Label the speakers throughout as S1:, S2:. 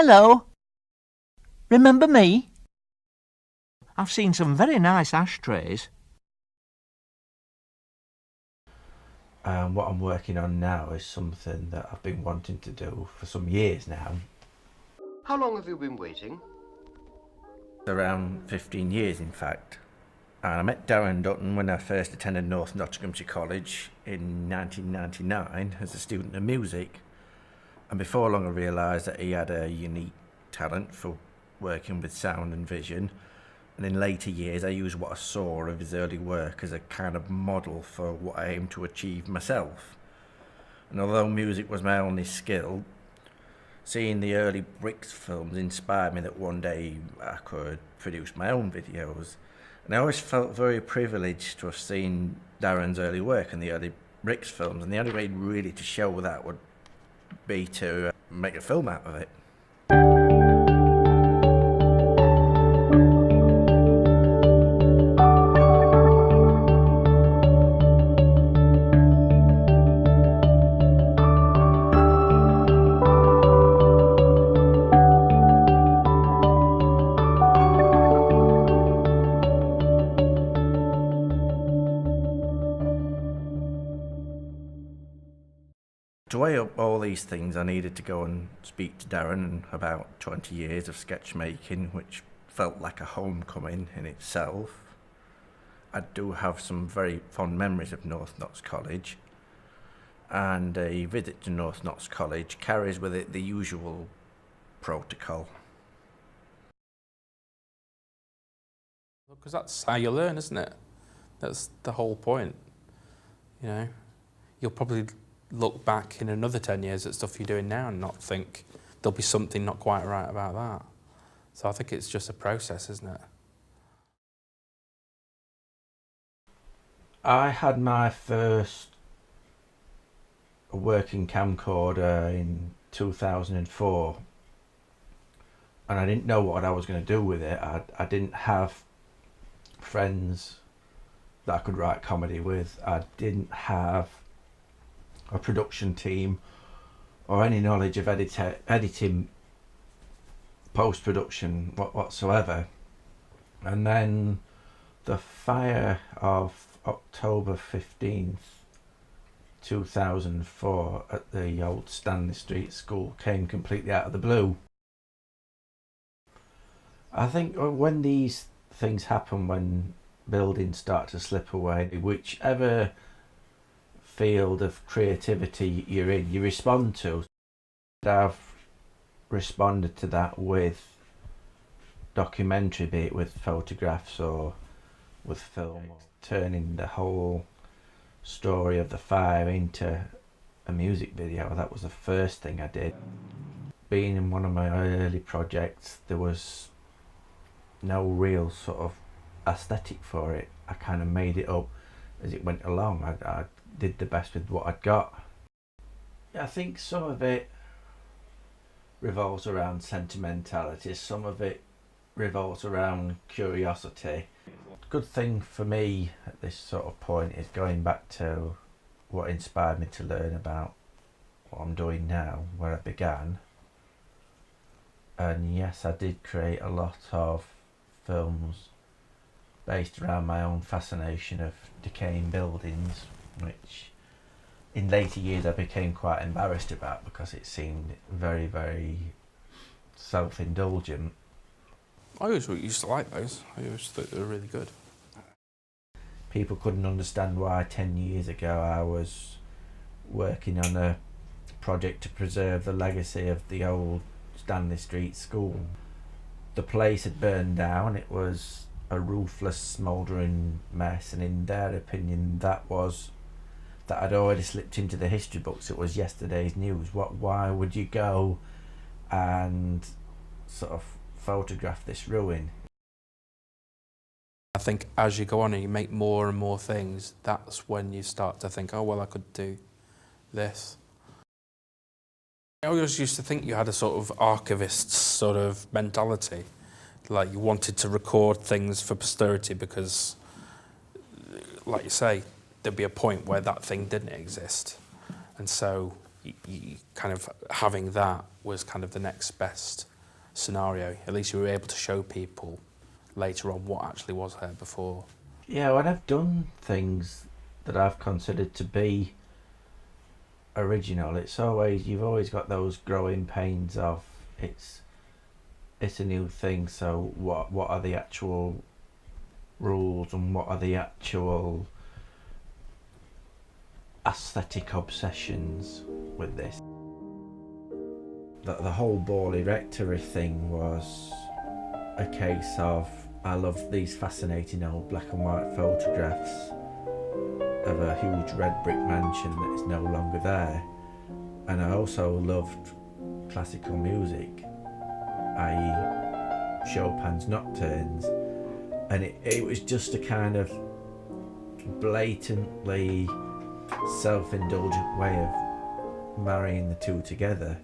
S1: Hello. Remember me? I've seen some very nice ashtrays.
S2: What I'm working on now is something that I've been wanting to do for some years now.
S3: How long have you been waiting?
S2: Around 15 years, in fact. And I met Darren Dutton when I first attended North Nottinghamshire College in 1999 as a student of music. And before long I realised that he had a unique talent for working with sound and vision. And in later years I used what I saw of his early work as a kind of model for what I aimed to achieve myself. And although music was my only skill, seeing the early Bricks films inspired me that one day I could produce my own videos. And I always felt very privileged to have seen Darren's early work in the early Bricks films, and the only way really to show that would be to make a film out of it. To weigh up all these things, I needed to go and speak to Darren and about 20 years of sketch making, which felt like a homecoming in itself. I do have some very fond memories of North Notts College, and a visit to North Notts College carries with it the usual protocol.
S4: Because that's how you learn, isn't it? That's the whole point. You know, you'll probably look back in another 10 years at stuff you're doing now and not think there'll be something not quite right about that. So I think it's just a process, isn't it?
S2: I had my first working camcorder in 2004, and I didn't know what I was going to do with it. I didn't have friends that I could write comedy with. I didn't have a production team or any knowledge of editing, post-production whatsoever. And then the fire of October 15th 2004 at the old Stanley Street School came completely out of the blue. I think when these things happen, when buildings start to slip away, whichever field of creativity you're in, you respond to. I've responded to that with documentary, be it with photographs or with film, turning the whole story of the fire into a music video. That was the first thing I did. Being in one of my early projects, there was no real sort of aesthetic for it. I kind of made it up as it went along. I did the best with what I'd got. I think some of it revolves around sentimentality, some of it revolves around curiosity. Good thing for me at this sort of point is going back to what inspired me to learn about what I'm doing now, where I began. And yes, I did create a lot of films based around my own fascination of decaying buildings, which in later years I became quite embarrassed about because it seemed very, very self-indulgent.
S4: I always used to like those. I always thought they were really good.
S2: People couldn't understand why 10 years ago I was working on a project to preserve the legacy of the old Stanley Street School. The place had burned down. It was a ruthless, smouldering mess, and in their opinion that had already slipped into the history books. It was yesterday's news. Why would you go and sort of photograph this ruin?
S4: I think as you go on and you make more and more things, that's when you start to think, oh well, I could do this. I always used to think you had a sort of archivist's sort of mentality, like you wanted to record things for posterity because, like you say, there'd be a point where that thing didn't exist, and so you kind of having that was kind of the next best scenario. At least you were able to show people later on what actually was there before.
S2: Yeah, when I've done things that I've considered to be original, you've always got those growing pains of it's a new thing, so what are the actual rules and what are the actual aesthetic obsessions with this? The whole Borley Rectory thing was a case of, I love these fascinating old black and white photographs of a huge red brick mansion that is no longer there, and I also loved classical music, i.e. Chopin's Nocturnes, and it was just a kind of blatantly self-indulgent way of marrying the two together.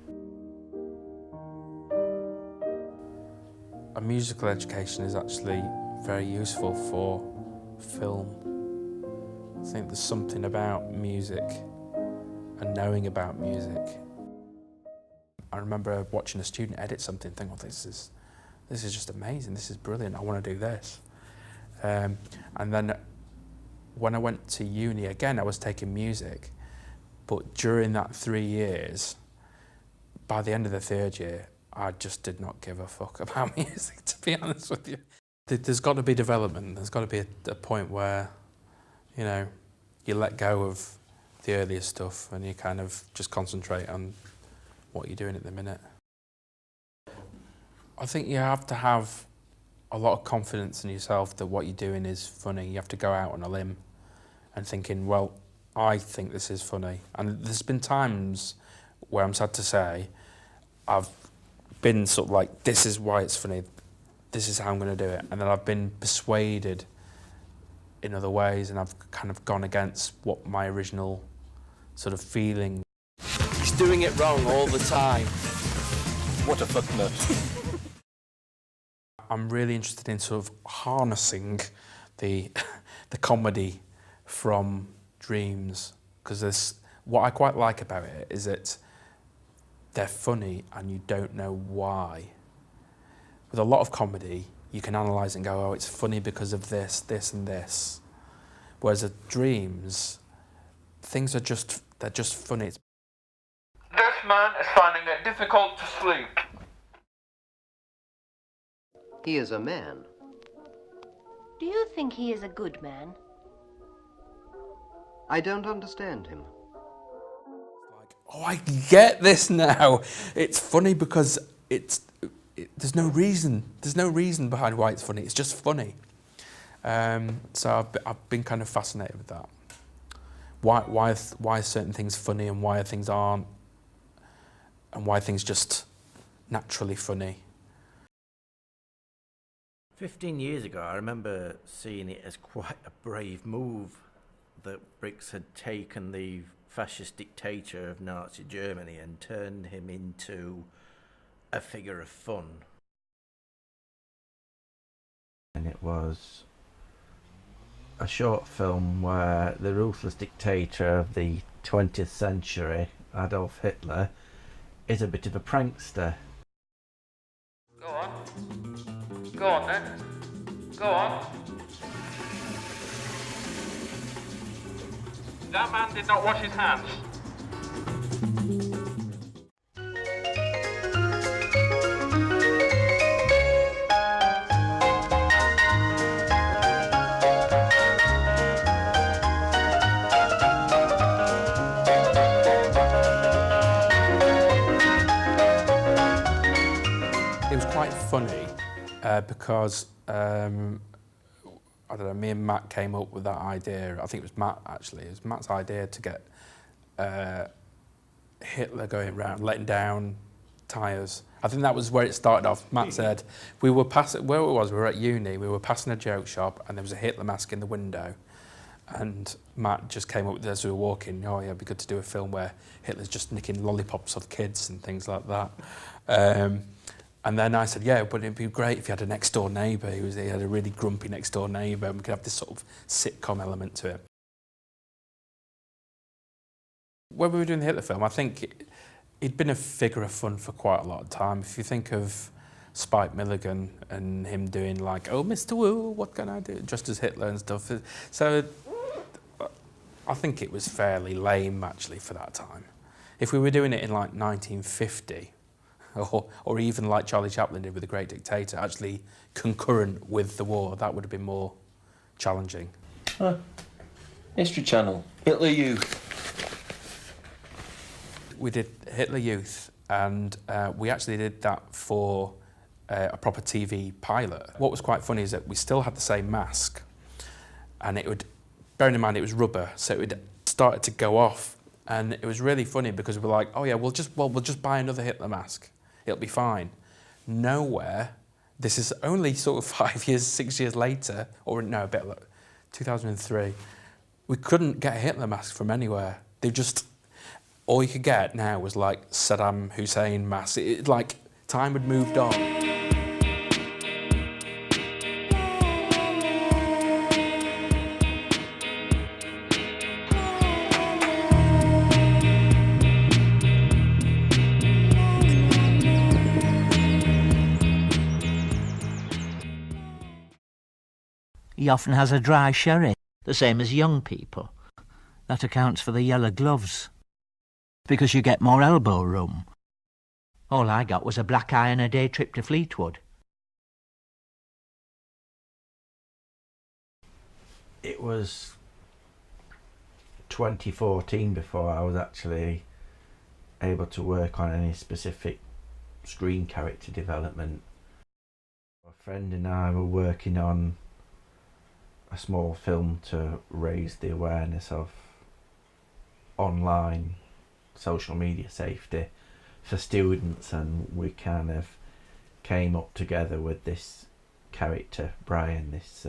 S4: A musical education is actually very useful for film. I think there's something about music and knowing about music. I remember watching a student edit something and thinking, oh, this is just amazing, this is brilliant, I want to do this. And then when I went to uni again, I was taking music, but during that 3 years, by the end of the third year, I just did not give a fuck about music, to be honest with you. There's got to be development, there's got to be a point where, you know, you let go of the earlier stuff and you kind of just concentrate on what you're doing at the minute. I think you have to have a lot of confidence in yourself that what you're doing is funny. You have to go out on a limb and thinking, well, I think this is funny. And there's been times where I'm sad to say, I've been sort of like, this is why it's funny, this is how I'm going to do it. And then I've been persuaded in other ways and I've kind of gone against what my original sort of feeling.
S5: He's doing it wrong all the time. What a fucknut.
S4: I'm really interested in sort of harnessing the comedy from Dreams, because what I quite like about it is that they're funny and you don't know why. With a lot of comedy, you can analyse and go, oh, it's funny because of this, this and this. Whereas at Dreams, things are they're just funny.
S6: This man is finding it difficult to sleep.
S3: He is a man.
S7: Do you think he is a good man?
S3: I don't understand him.
S4: Oh, I get this now. It's funny because there's no reason. There's no reason behind why it's funny. It's just funny. So I've been kind of fascinated with that. Why are certain things funny and why things aren't, and why things just naturally funny.
S2: 15 years ago, I remember seeing it as quite a brave move that Brix had taken the fascist dictator of Nazi Germany and turned him into a figure of fun. And it was a short film where the ruthless dictator of the 20th century, Adolf Hitler, is a bit of a prankster.
S6: Go on. Go on then. Go on. That man did not wash his hands.
S4: It was quite funny because I don't know, me and Matt came up with that idea. I think it was Matt, actually. It was Matt's idea to get Hitler going around, letting down tyres. I think that was where it started off. Matt said, we were at uni, we were passing a joke shop and there was a Hitler mask in the window. And Matt just came up with it as we were walking, oh yeah, it'd be good to do a film where Hitler's just nicking lollipops off kids and things like that. And then I said, yeah, but it'd be great if you had a next door neighbour. He had a really grumpy next door neighbour, and we could have this sort of sitcom element to it. When we were doing the Hitler film, I think He'd been a figure of fun for quite a lot of time. If you think of Spike Milligan and him doing like, "Oh, Mr. Wu, what can I do?" just as Hitler and stuff. So I think it was fairly lame actually for that time. If we were doing it in like 1950, or even like Charlie Chaplin did with The Great Dictator, actually concurrent with the war, that would have been more challenging.
S5: History Channel, Hitler Youth.
S4: We did Hitler Youth, and we actually did that for a proper TV pilot. What was quite funny is that we still had the same mask, and it would, bearing in mind it was rubber, so it would started to go off, and it was really funny because we were like, oh yeah, we'll just buy another Hitler mask, it'll be fine. Nowhere, this is only sort of 5 years, 6 years later, or no, a bit like 2003, we couldn't get a Hitler mask from anywhere. They just, all you could get now was like Saddam Hussein mask. Like time had moved on.
S1: He often has a dry sherry, the same as young people. That accounts for the yellow gloves. Because you get more elbow room. All I got was a black eye and a day trip to Fleetwood.
S2: It was 2014 before I was actually able to work on any specific screen character development. A friend and I were working on a small film to raise the awareness of online social media safety for students, and we kind of came up together with this character, Brian, this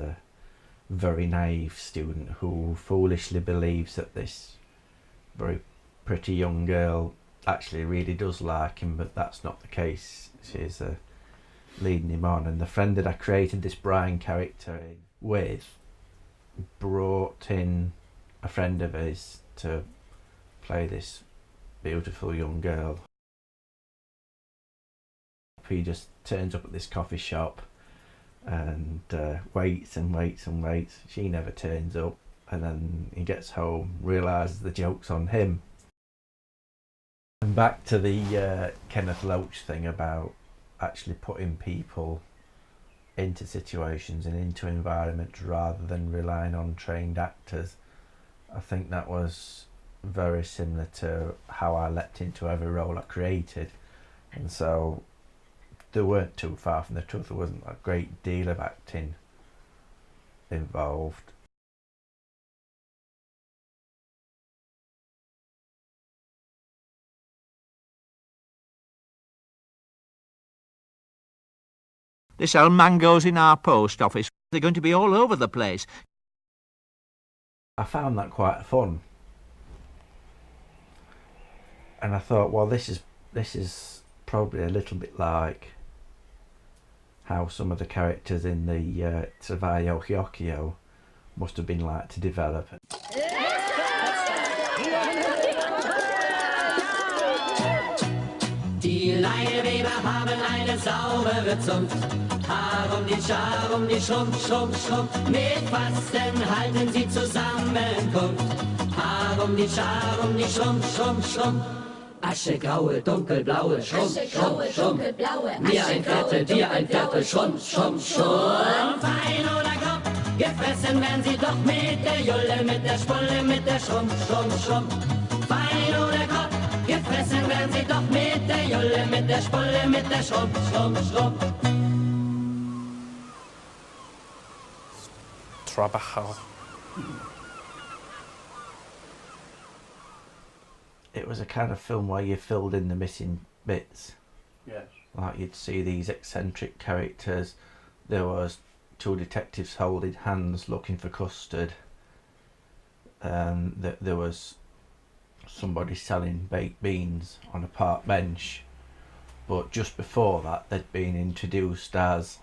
S2: very naive student who foolishly believes that this very pretty young girl actually really does like him, but that's not the case. She's leading him on, and the friend that I created this Brian character with brought in a friend of his to play this beautiful young girl. He just turns up at this coffee shop and waits and waits and waits. She never turns up, and then he gets home, realises the joke's on him. And back to the Kenneth Loach thing about actually putting people into situations and into environments rather than relying on trained actors. I think that was very similar to how I leapt into every role I created, and so they weren't too far from the truth. There wasn't a great deal of acting involved.
S1: They sell mangoes in our post office. They're going to be all over the place.
S2: I found that quite fun, and I thought, well, this is probably a little bit like how some of the characters in the Tsuvayo Hyokyo must have been like to develop.
S8: Die Leineweber haben eine saubere Zunft. Haar die Schar die Schrumpf, Schrumpf, Schrumpf. Mit Fasten halten sie Zusammenkunft. Haar die Schar die Schrumpf, Schrumpf, Schrumpf. Aschegraue, dunkelblaue, Schrumpf, Schrumpf, Schrumpf. Mir ein Viertel, Schrumpf, Schrumpf, Schrumpf. Fein oder grob, gefressen werden sie doch mit der Julle, mit der Spulle, mit der Schrumpf, Schrumpf, Schrumpf. Fein oder grob, gefressen werden sie doch mit der Julle, mit der Spulle, mit der Schrumpf, Schrumpf, Schrumpf.
S4: Trabajo.
S2: It was a kind of film where you filled in the missing bits.
S5: Yes.
S2: Like you'd see these eccentric characters. There was two detectives holding hands looking for custard. There was somebody selling baked beans on a park bench. But just before that, they'd been introduced as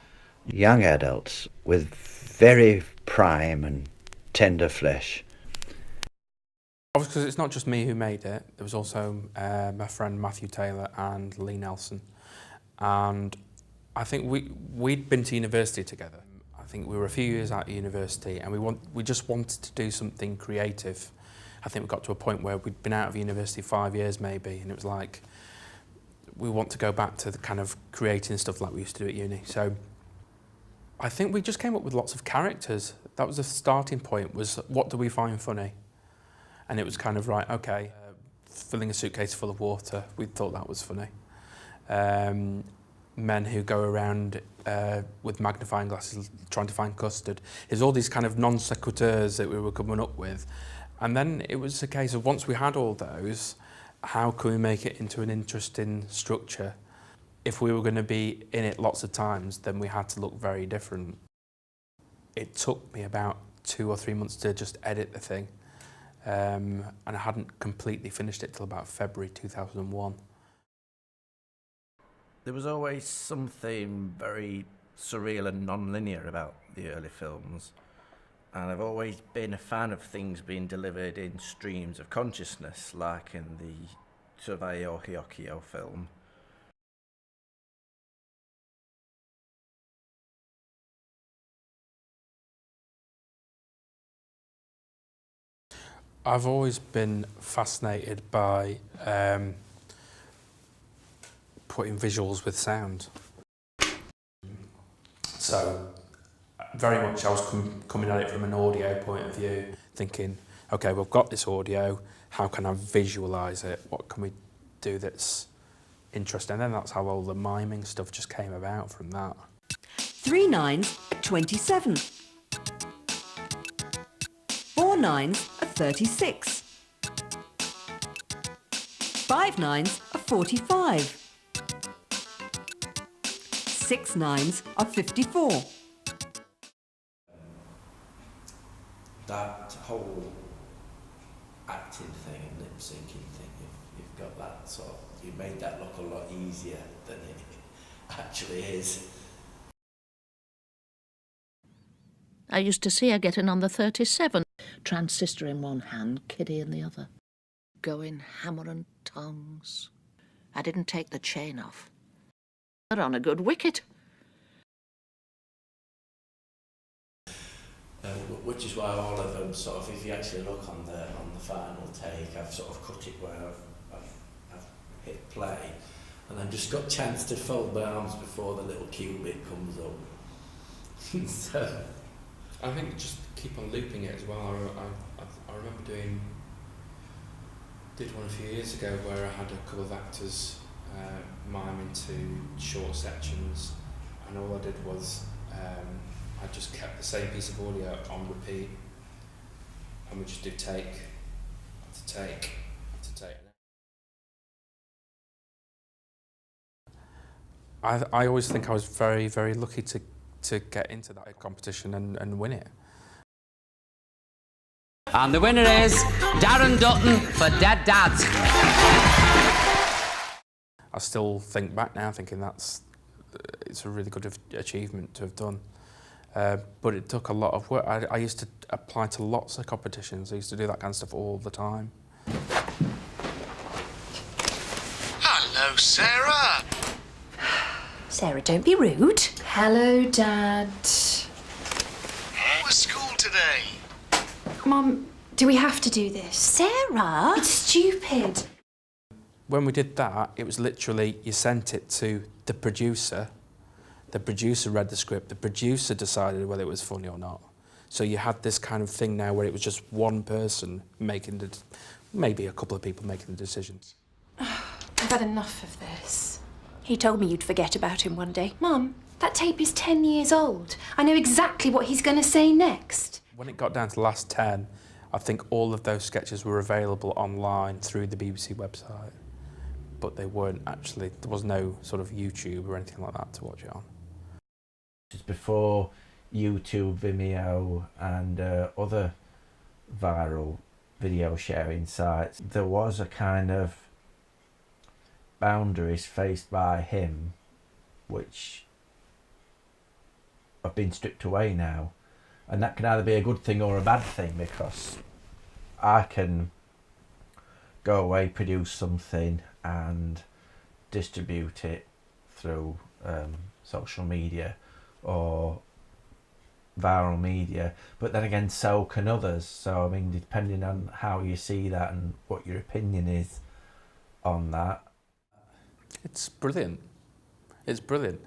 S9: young adults with very prime and tender flesh.
S4: Obviously, because it's not just me who made it. There was also my friend Matthew Taylor and Lee Nelson. And I think we'd been to university together. I think we were a few years out of university, and we just wanted to do something creative. I think we got to a point where we'd been out of university 5 years maybe, and it was like, we want to go back to the kind of creating stuff like we used to do at uni. So I think we just came up with lots of characters. That was the starting point, was what do we find funny? And it was kind of, right, okay, filling a suitcase full of water, we thought that was funny. Men who go around with magnifying glasses trying to find custard. There's all these kind of non sequiturs that we were coming up with. And then it was a case of, once we had all those, how can we make it into an interesting structure? If we were going to be in it lots of times, then we had to look very different. It took me about 2 or 3 months to just edit the thing. And I hadn't completely finished it till about February 2001.
S2: There was always something very surreal and non-linear about the early films. And I've always been a fan of things being delivered in streams of consciousness, like in the Surveyor Hyokio film.
S4: I've always been fascinated by putting visuals with sound. So very much I was coming at it from an audio point of view, thinking, okay, we've got this audio, how can I visualise it? What can we do that's interesting? And then that's how all the miming stuff just came about from that.
S10: 3 9s are 27. 4 9s are 36. 5 9s are 45. 6 9s are 54.
S2: That whole acting thing and lip syncing thing, you've got that sort of, you made that look a lot easier than it actually is.
S11: I used to see her getting on the 37. Transistor in one hand, kiddie in the other. Going hammer and tongs. I didn't take the chain off. They're on a good wicket.
S2: Which is why all of them sort of, if you actually look on the final take, I've sort of cut it where I've hit play, and I've just got a chance to fold my arms before the little cue bit comes up. So
S4: I think just keep on looping it as well. I remember did one a few years ago where I had a couple of actors mime into short sections, and all I did was I just kept the same piece of audio on repeat, and we just do take after take after take. I always think I was very, very lucky to get into that competition and win it.
S8: And the winner is Darren Dutton for Dead Dads.
S4: I still think back now thinking it's a really good achievement to have done. But it took a lot of work. I used to apply to lots of competitions. I used to do that kind of stuff all the time.
S12: Hello, Sarah.
S7: Sarah, don't be rude.
S13: Hello, Dad.
S12: How was school today?
S13: Mum, do we have to do this?
S7: Sarah?
S13: It's stupid.
S4: When we did that, it was literally, you sent it to the producer read the script, the producer decided whether it was funny or not. So you had this kind of thing now where it was just one person making maybe a couple of people making the decisions.
S13: I've had enough of this.
S7: He told me you'd forget about him one day.
S13: Mum, that tape is 10 years old. I know exactly what he's going to say next.
S4: When it got down to the last 10, I think all of those sketches were available online through the BBC website, but they weren't actually, there was no sort of YouTube or anything like that to watch it on.
S2: Just before YouTube, Vimeo and other viral video sharing sites, there was a kind of boundaries faced by him which have been stripped away now, and that can either be a good thing or a bad thing, because I can go away, produce something and distribute it through social media or viral media, but then again so can others. So I mean, depending on how you see that and what your opinion is on that.
S4: It's brilliant. It's brilliant.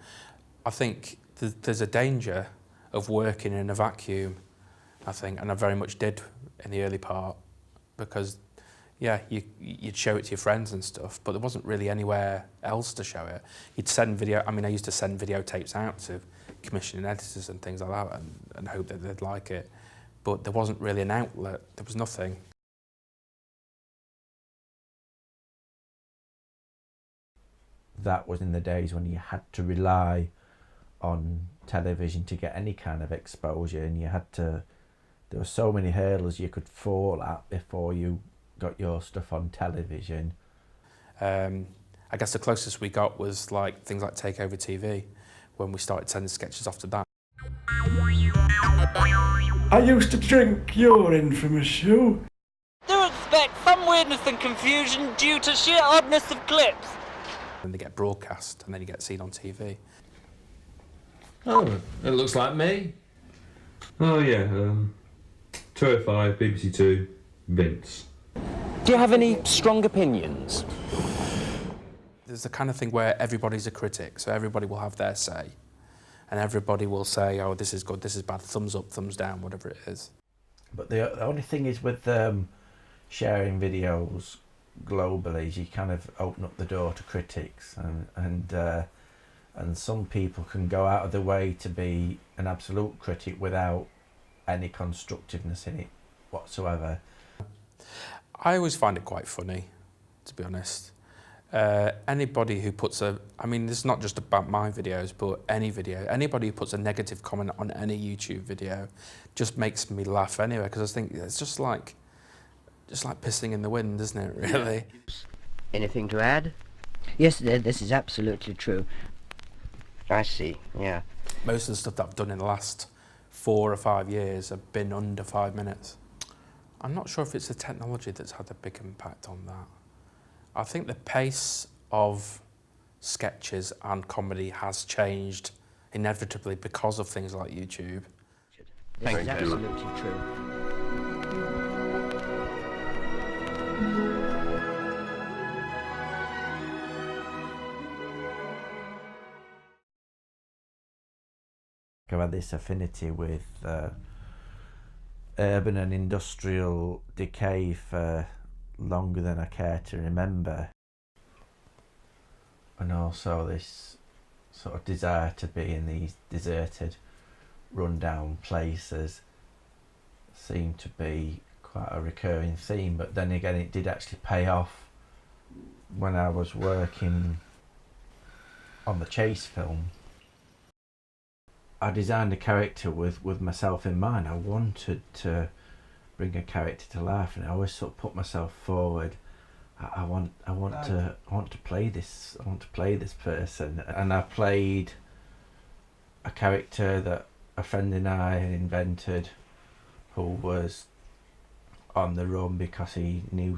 S4: I think there's a danger of working in a vacuum, I think, and I very much did in the early part, because yeah, you'd show it to your friends and stuff, but there wasn't really anywhere else to show it. You'd send video, I mean, I used to send videotapes out to commissioning editors and things like that and hope that they'd like it, but there wasn't really an outlet, there was nothing.
S2: That was in the days when you had to rely on television to get any kind of exposure, and you had to, there were so many hurdles you could fall at before you got your stuff on television.
S4: I guess the closest we got was like things like Takeover TV, when we started sending sketches off to that.
S14: I used to drink your infamous shoe.
S15: Do expect some weirdness and confusion due to sheer oddness of clips.
S4: And they get broadcast, and then you get seen on TV.
S16: Oh, it looks like me. Oh yeah, 205, BBC Two, Vince.
S5: Do you have any strong opinions?
S4: There's the kind of thing where everybody's a critic, so everybody will have their say. And everybody will say, oh, this is good, this is bad, thumbs up, thumbs down, whatever it is.
S2: But the only thing is with sharing videos globally is you kind of open up the door to critics, and some people can go out of their way to be an absolute critic without any constructiveness in it whatsoever.
S4: I always find it quite funny, to be honest. Anybody who puts I mean, it's not just about my videos, but any video, anybody who puts a negative comment on any YouTube video just makes me laugh anyway, because I think it's just like pissing in the wind, isn't it, really?
S17: Anything to add? Yes, this is absolutely true. I see, yeah.
S4: Most of the stuff that I've done in the last 4 or 5 years have been under 5 minutes. I'm not sure if it's the technology that's had a big impact on that. I think the pace of sketches and comedy has changed inevitably because of things like YouTube.
S17: This is absolutely true.
S2: I've had this affinity with urban and industrial decay for longer than I care to remember, and also this sort of desire to be in these deserted, run-down places seemed to be quite a recurring theme. But then again, it did actually pay off when I was working on the Chase film. I designed a character with myself in mind. I wanted to bring a character to life, and I always sort of put myself forward. I want to play this. I want to play this person, and I played a character that a friend and I had invented, who was on the run because he knew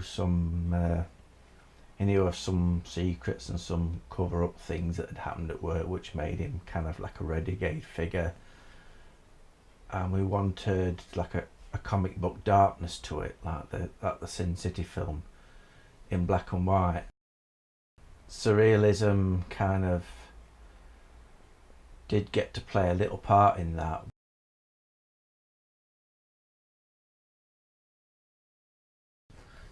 S2: of some secrets and some cover-up things that had happened at work, which made him kind of like a renegade figure. And we wanted like a comic book darkness to it, like the Sin City film, in black and white. Surrealism kind of did get to play a little part in that.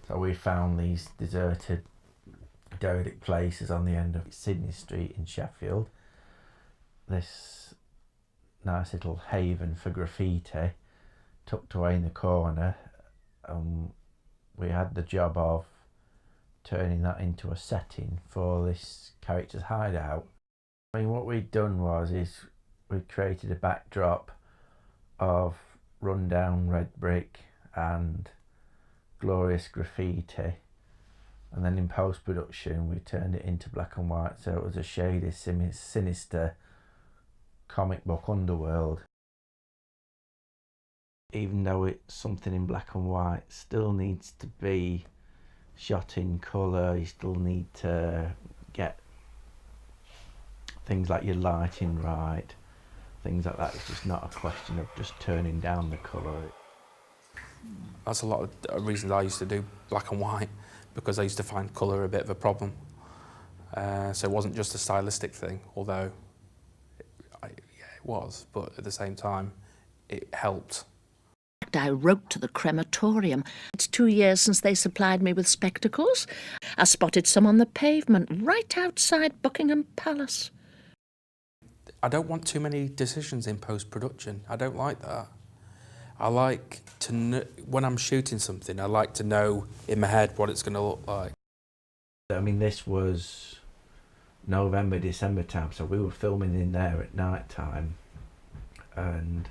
S2: So we found these deserted, derelict places on the end of Sydney Street in Sheffield. This nice little haven for graffiti, tucked away in the corner. We had the job of turning that into a setting for this character's hideout. I mean, what we'd done is we'd created a backdrop of run-down red brick and glorious graffiti, and then in post-production we turned it into black and white, so it was a shady, sinister comic book underworld. Even though it's something in black and white, still needs to be shot in colour. You still need to get things like your lighting right, things like that. It's just not a question of just turning down the colour.
S4: That's a lot of reasons I used to do black and white, because I used to find colour a bit of a problem. So it wasn't just a stylistic thing, although it was, but at the same time, it helped.
S11: I wrote to the crematorium. It's 2 years since they supplied me with spectacles. I spotted some on the pavement right outside Buckingham Palace.
S4: I don't want too many decisions in post-production. I don't like that. I like to know, when I'm shooting something, I like to know in my head what it's going to look like.
S2: I mean, this was November, December time, so we were filming in there at night time, and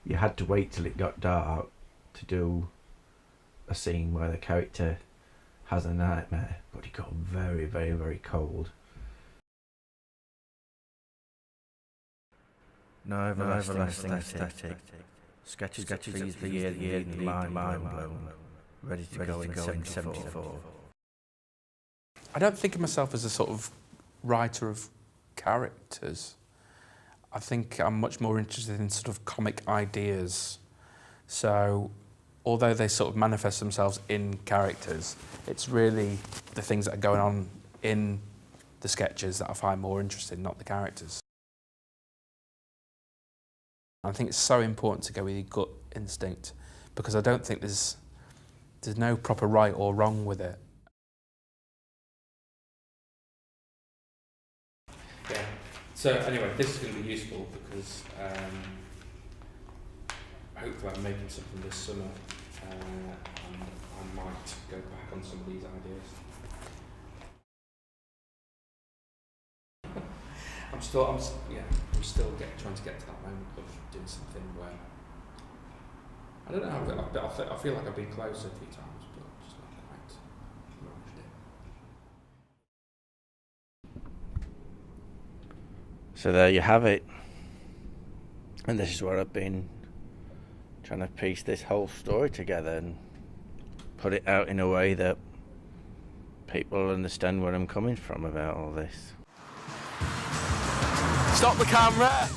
S2: you had to wait till it got dark to do a scene where the character has a nightmare, but it got very, very, very cold. No everlasting aesthetic. Sketches for the year, the mind blown, ready to go in 74.
S4: I don't think of myself as a sort of writer of characters. I think I'm much more interested in sort of comic ideas. So, although they sort of manifest themselves in characters, it's really the things that are going on in the sketches that I find more interesting, not the characters. I think it's so important to go with your gut instinct, because I don't think there's no proper right or wrong with it. Yeah. So anyway, this is going to be useful because hopefully I'm making something this summer, and I might go back on some of these ideas. I'm still trying to get to that moment of doing something where I don't know. I feel like I've been close a few times, but just not quite managed it.
S2: So there you have it, and this is where I've been trying to piece this whole story together and put it out in a way that people understand where I'm coming from about all this.
S5: Stop the camera!